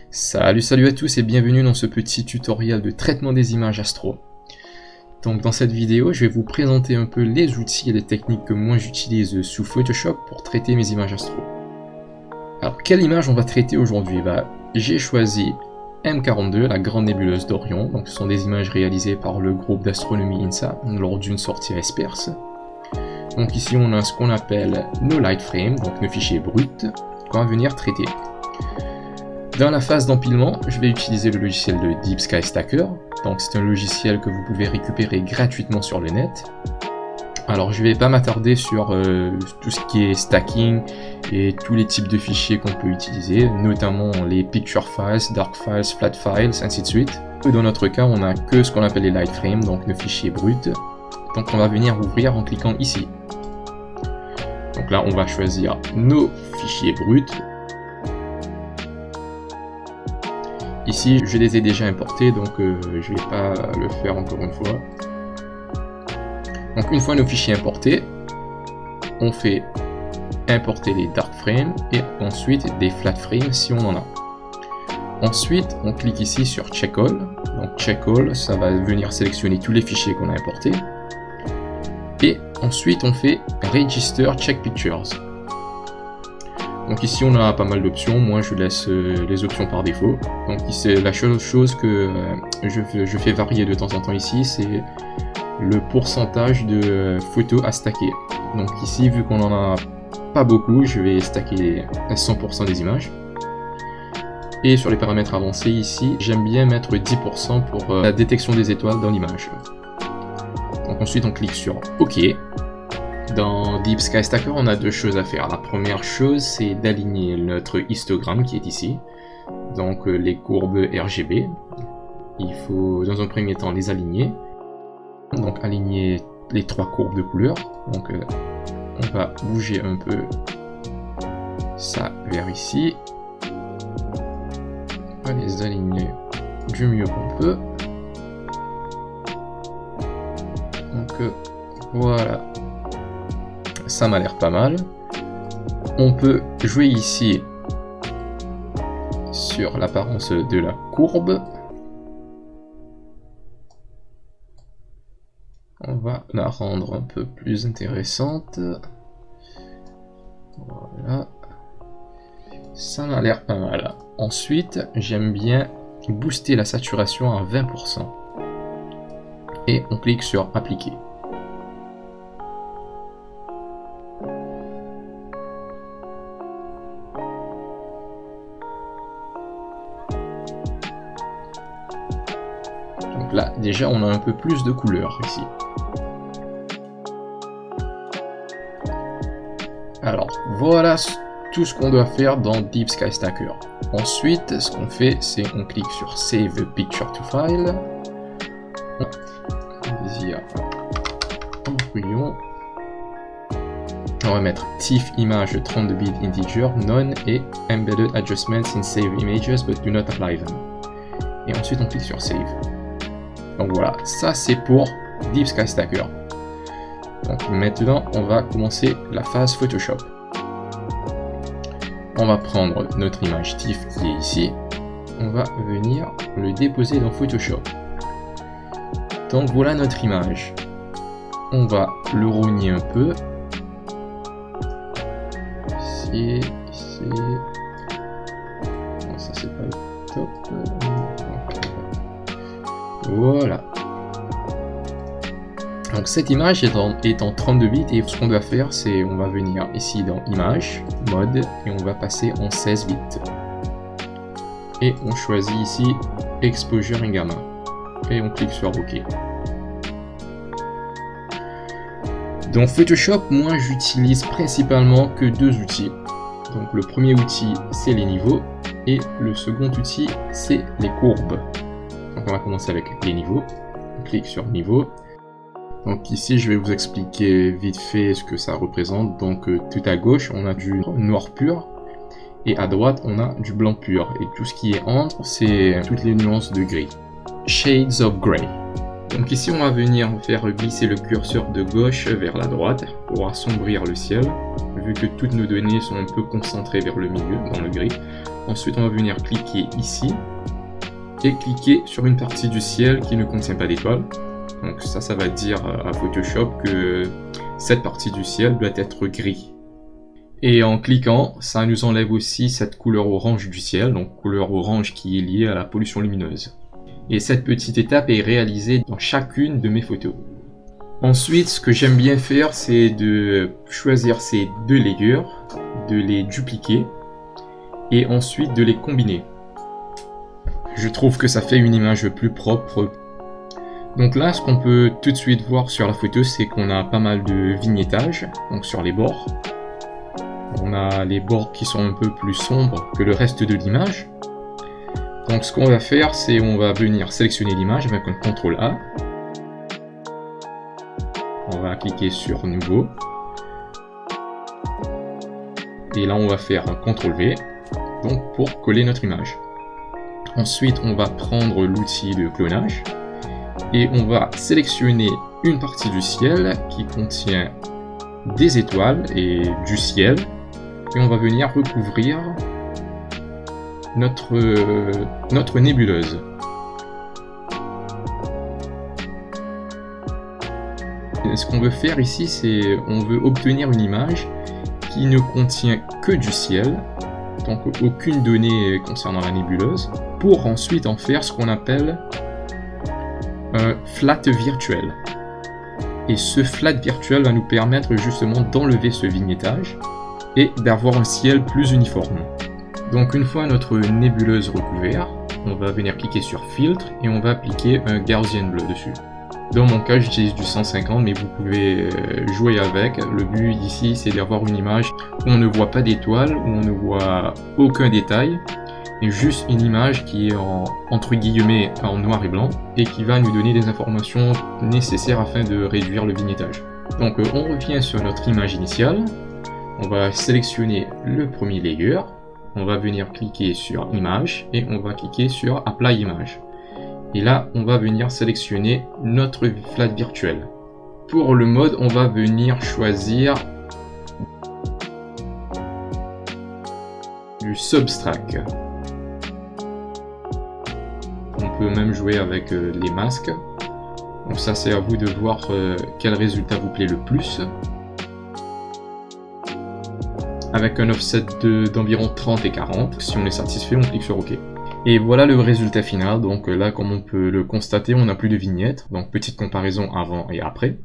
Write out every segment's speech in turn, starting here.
Salut à tous et bienvenue dans ce petit tutoriel de traitement des images astro. Donc dans cette vidéo, je vais vous présenter un peu les outils et les techniques que moi j'utilise sous Photoshop pour traiter mes images astro. Alors quelle image on va traiter aujourd'hui? J'ai choisi M42, la grande nébuleuse d'Orion. Donc ce sont des images réalisées par le groupe d'astronomie INSA lors d'une sortie à Espers. Donc ici on a ce qu'on appelle nos light frames, donc nos fichiers bruts qu'on va venir traiter. Dans la phase d'empilement, je vais utiliser le logiciel de Deep Sky Stacker. Donc c'est un logiciel que vous pouvez récupérer gratuitement sur le net. Alors je vais pas m'attarder sur tout ce qui est stacking et tous les types de fichiers qu'on peut utiliser, notamment les picture files, dark files, flat files, ainsi de suite. Dans notre cas, on n'a que ce qu'on appelle les light frames, donc nos fichiers bruts. Donc on va venir ouvrir en cliquant ici. Donc là, on va choisir nos fichiers bruts. Ici, je les ai déjà importés, donc je ne vais pas le faire encore une fois. Donc une fois nos fichiers importés, on fait importer les dark frames et ensuite des flat frames si on en a. Ensuite, on clique ici sur Check All. Donc Check All, ça va venir sélectionner tous les fichiers qu'on a importés. Et ensuite, on fait Register Check Pictures. Donc ici on a pas mal d'options, moi je laisse les options par défaut. Donc ici la seule chose que je fais varier de temps en temps ici, c'est le pourcentage de photos à stacker. Donc ici vu qu'on en a pas beaucoup, je vais stacker 100% des images. Et sur les paramètres avancés ici, j'aime bien mettre 10% pour la détection des étoiles dans l'image. Donc ensuite on clique sur OK. Dans Deep Sky Stacker, on a deux choses à faire. La première chose, c'est d'aligner notre histogramme qui est ici. Donc les courbes RGB. Il faut dans un premier temps les aligner. Donc aligner les trois courbes de couleur. Donc on va bouger un peu ça vers ici. On va les aligner du mieux qu'on peut. Donc voilà. Ça m'a l'air pas mal. On peut jouer ici sur l'apparence de la courbe. On va la rendre un peu plus intéressante. Voilà. Ça m'a l'air pas mal. Ensuite, j'aime bien booster la saturation à 20%. Et on clique sur Appliquer. Donc là, déjà, on a un peu plus de couleurs ici. Alors, voilà tout ce qu'on doit faire dans Deep Sky Stacker. Ensuite, ce qu'on fait, c'est on clique sur Save Picture to File. On va mettre TIFF image 32 bits integer, none et embedded adjustments in save images but do not apply them. Et ensuite, on clique sur Save. Donc voilà, ça c'est pour Deep Sky Stacker. Donc maintenant, on va commencer la phase Photoshop. On va prendre notre image TIFF qui est ici. On va venir le déposer dans Photoshop. Donc voilà notre image. On va le rogner un peu. Ici. Non, ça c'est pas top. Voilà. Donc cette image est en 32 bits et ce qu'on doit faire, c'est on va venir ici dans Image, Mode et on va passer en 16 bits. Et on choisit ici Exposure in Gamma. Et on clique sur OK. Dans Photoshop, moi j'utilise principalement que deux outils. Donc le premier outil c'est les niveaux et le second outil c'est les courbes. Donc on va commencer avec les niveaux. On clique sur Niveau. Donc ici je vais vous expliquer vite fait ce que ça représente. Donc tout à gauche on a du noir pur et à droite on a du blanc pur. Et tout ce qui est entre c'est toutes les nuances de gris. Shades of Grey. Donc ici on va venir faire glisser le curseur de gauche vers la droite pour assombrir le ciel, vu que toutes nos données sont un peu concentrées vers le milieu, dans le gris. Ensuite on va venir cliquer ici, et cliquer sur une partie du ciel qui ne contient pas d'étoiles. Donc ça va dire à Photoshop que cette partie du ciel doit être gris. Et en cliquant, ça nous enlève aussi cette couleur orange du ciel, donc couleur orange qui est liée à la pollution lumineuse. Et cette petite étape est réalisée dans chacune de mes photos. Ensuite, ce que j'aime bien faire, c'est de choisir ces deux layers, de les dupliquer, et ensuite de les combiner. Je trouve que ça fait une image plus propre. Donc là, ce qu'on peut tout de suite voir sur la photo, c'est qu'on a pas mal de vignettage, donc sur les bords. On a les bords qui sont un peu plus sombres que le reste de l'image. Donc ce qu'on va faire, c'est on va venir sélectionner l'image avec un CTRL A. On va cliquer sur Nouveau. Et là, on va faire un CTRL V, donc pour coller notre image. Ensuite, on va prendre l'outil de clonage et on va sélectionner une partie du ciel qui contient des étoiles et du ciel. Et on va venir recouvrir notre nébuleuse. Et ce qu'on veut faire ici, c'est on veut obtenir une image qui ne contient que du ciel, donc aucune donnée concernant la nébuleuse, pour ensuite en faire ce qu'on appelle un flat virtuel. Et ce flat virtuel va nous permettre justement d'enlever ce vignettage et d'avoir un ciel plus uniforme. Donc une fois notre nébuleuse recouverte, on va venir cliquer sur Filtre et on va appliquer un Gaussian bleu dessus. Dans mon cas, j'utilise du 150, mais vous pouvez jouer avec. Le but ici, c'est d'avoir une image où on ne voit pas d'étoiles, où on ne voit aucun détail, et juste une image qui est entre guillemets en noir et blanc, et qui va nous donner des informations nécessaires afin de réduire le vignettage. Donc on revient sur notre image initiale, on va sélectionner le premier layer, on va venir cliquer sur Image, et on va cliquer sur Apply Image. Et là, on va venir sélectionner notre flat virtuel. Pour le mode, on va venir choisir du Substract. On peut même jouer avec les masques. Donc ça, c'est à vous de voir quel résultat vous plaît le plus. Avec un offset d'environ 30 et 40. Si on est satisfait, on clique sur OK. Et voilà le résultat final. Donc là, comme on peut le constater, on n'a plus de vignettes. Donc petite comparaison avant et après.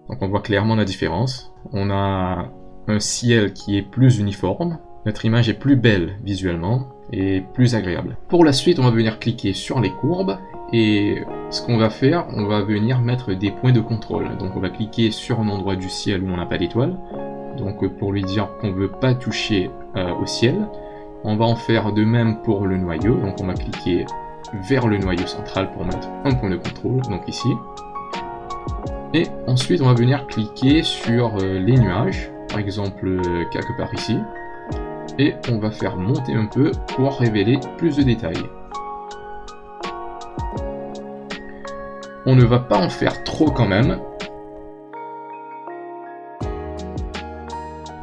Donc on voit clairement la différence. On a un ciel qui est plus uniforme. Notre image est plus belle visuellement et plus agréable. Pour la suite, on va venir cliquer sur les courbes. Et ce qu'on va faire, on va venir mettre des points de contrôle. Donc on va cliquer sur un endroit du ciel où on n'a pas d'étoile. Donc pour lui dire qu'on ne veut pas toucher au ciel. On va en faire de même pour le noyau, donc on va cliquer vers le noyau central pour mettre un point de contrôle, donc ici. Et ensuite on va venir cliquer sur les nuages, par exemple quelque part ici. Et on va faire monter un peu pour révéler plus de détails. On ne va pas en faire trop quand même.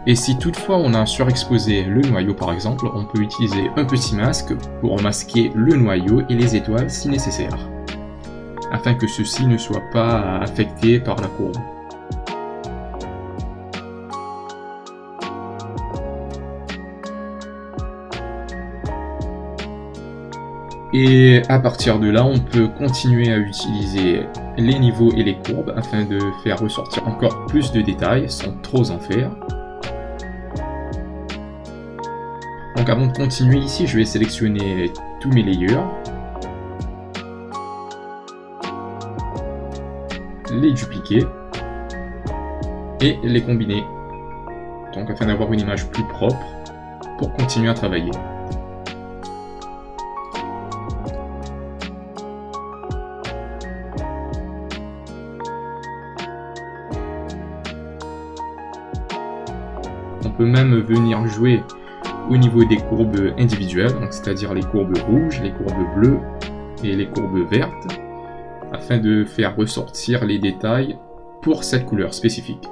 Et si toutefois on a surexposé le noyau par exemple, on peut utiliser un petit masque pour masquer le noyau et les étoiles si nécessaire, afin que ceux-ci ne soient pas affectés par la courbe. Et à partir de là, on peut continuer à utiliser les niveaux et les courbes afin de faire ressortir encore plus de détails sans trop en faire. Donc avant de continuer ici, je vais sélectionner tous mes layers, les dupliquer et les combiner, donc afin d'avoir une image plus propre pour continuer à travailler. On peut même venir jouer au niveau des courbes individuelles, c'est-à-dire les courbes rouges, les courbes bleues et les courbes vertes. afin de faire ressortir les détails pour cette couleur spécifique.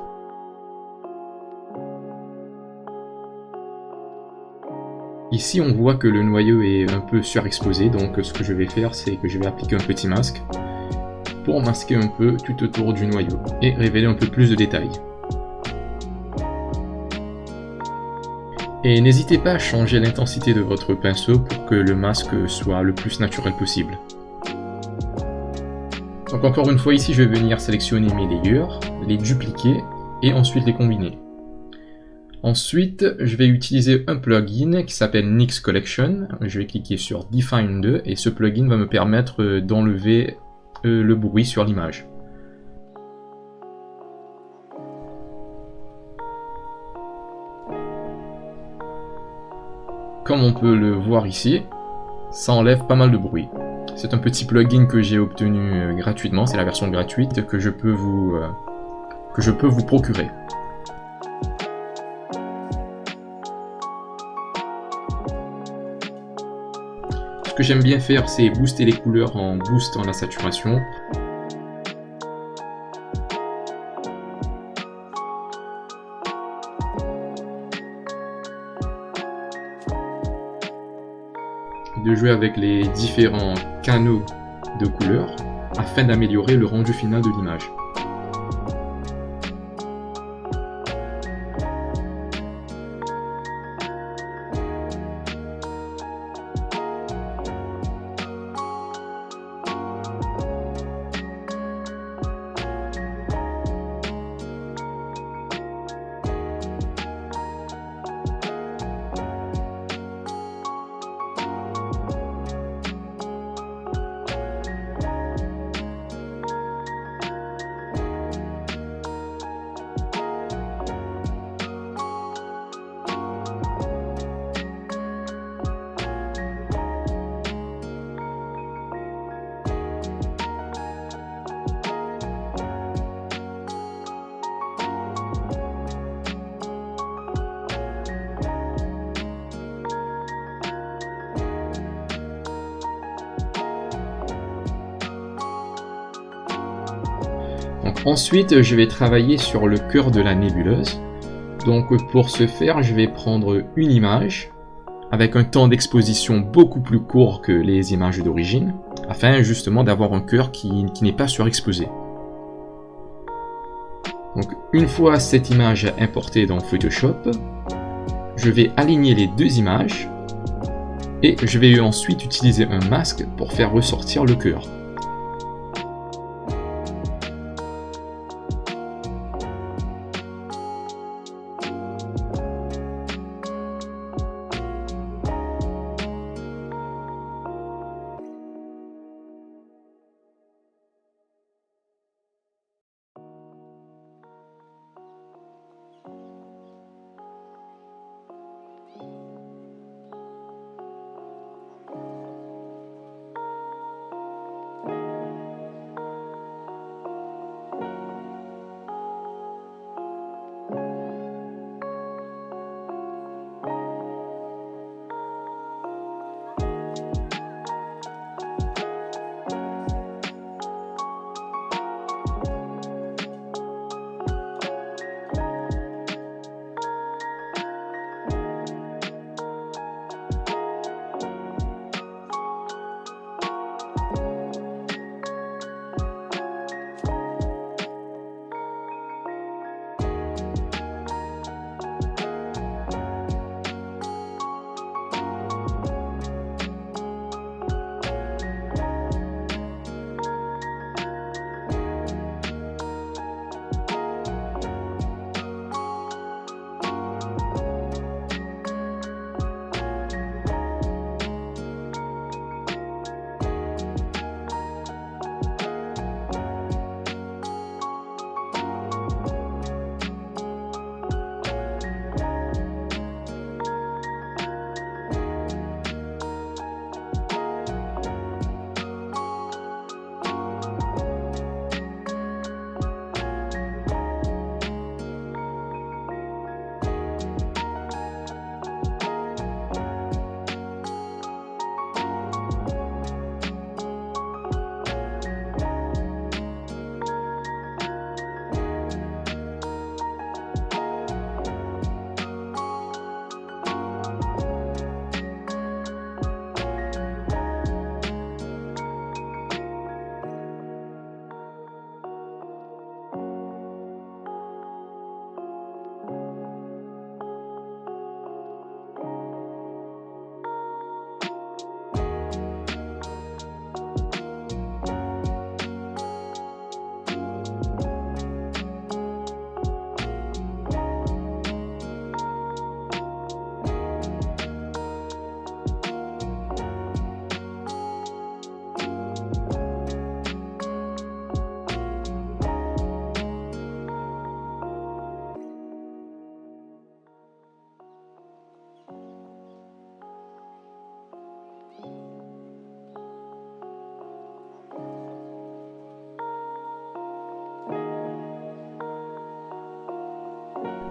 Ici on voit que le noyau est un peu surexposé, donc ce que je vais faire c'est que je vais appliquer un petit masque pour masquer un peu tout autour du noyau et révéler un peu plus de détails. Et n'hésitez pas à changer l'intensité de votre pinceau pour que le masque soit le plus naturel possible. Donc encore une fois ici je vais venir sélectionner mes layers, les dupliquer et ensuite les combiner. Ensuite je vais utiliser un plugin qui s'appelle Nix Collection. Je vais cliquer sur Define 2 et ce plugin va me permettre d'enlever le bruit sur l'image. Comme on peut le voir ici, ça enlève pas mal de bruit. C'est un petit plugin que j'ai obtenu gratuitement, c'est la version gratuite que je peux vous procurer. Ce que j'aime bien faire, c'est booster les couleurs en boostant la saturation. De jouer avec les différents canaux de couleurs afin d'améliorer le rendu final de l'image. Donc ensuite, je vais travailler sur le cœur de la nébuleuse. Donc pour ce faire, je vais prendre une image avec un temps d'exposition beaucoup plus court que les images d'origine, afin justement d'avoir un cœur qui n'est pas surexposé. Donc une fois cette image importée dans Photoshop, je vais aligner les deux images et je vais ensuite utiliser un masque pour faire ressortir le cœur.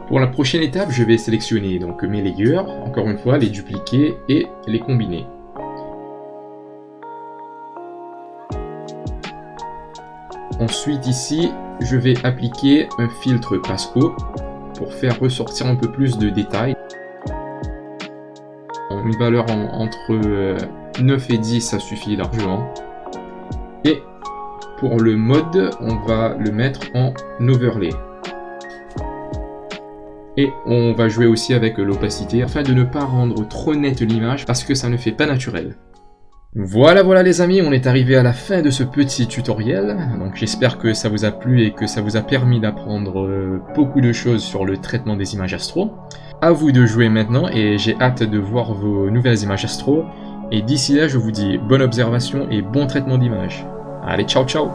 Pour la prochaine étape, je vais sélectionner donc mes layers, encore une fois, les dupliquer et les combiner. Ensuite ici, je vais appliquer un filtre Pasco pour faire ressortir un peu plus de détails. Une valeur entre 9 et 10, ça suffit largement. Et pour le mode, on va le mettre en overlay. Et on va jouer aussi avec l'opacité afin de ne pas rendre trop nette l'image parce que ça ne fait pas naturel. Voilà les amis, on est arrivé à la fin de ce petit tutoriel. Donc j'espère que ça vous a plu et que ça vous a permis d'apprendre beaucoup de choses sur le traitement des images astro. À vous de jouer maintenant et j'ai hâte de voir vos nouvelles images astro. Et d'ici là, je vous dis bonne observation et bon traitement d'image. Allez, ciao ciao!